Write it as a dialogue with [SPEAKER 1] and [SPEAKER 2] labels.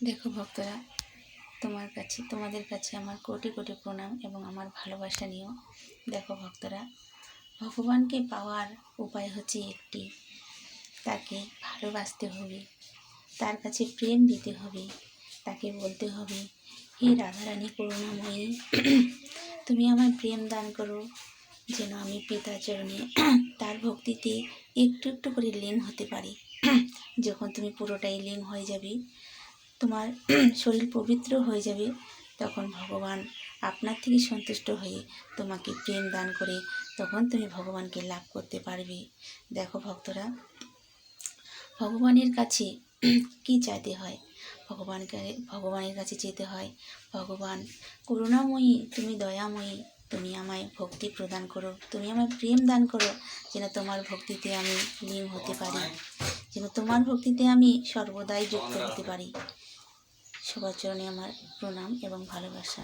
[SPEAKER 1] দেখো ভক্তরা, তোমাদের কাছে আমার কোটি কোটি প্রণাম এবং আমার ভালোবাসা নিও। দেখো ভক্তরা, ভগবানকে পাওয়ার উপায় হচ্ছে একটি, তাকে ভালোবাসতে হবে, তার কাছে প্রেম দিতে হবে, তাকে বলতে হবে, হে রাধারানী করুণাময়ী, তুমি আমায় প্রেম দান করো, যেন আমি পিতার চরণে তার ভক্তিতে একটু একটু করে লীন হতে পারি। যখন তুমি পুরোটাই লীন হয়ে যাবে, তোমার শরীর পবিত্র হয়ে যাবে, তখন ভগবান আপনার থেকে সন্তুষ্ট হয়ে তোমাকে প্রেম দান করে তখন তুমি ভগবানকে লাভ করতে পারবে। দেখো ভক্তরা, ভগবানের কাছে কি চাইতে হয়? ভগবানের কাছে যেতে হয়, ভগবান করুণাময়ী, তুমি দয়াময়ী, তুমি আমায় ভক্তি প্রদান করো, তুমি আমায় প্রেম দান করো, যেন তোমার ভক্তিতে আমি লীন হতে পারি, যেন তোমার ভক্তিতে আমি সর্বদাই যুক্ত হতে পারি। সবার চরণে আমার প্রণাম এবং ভালোবাসা।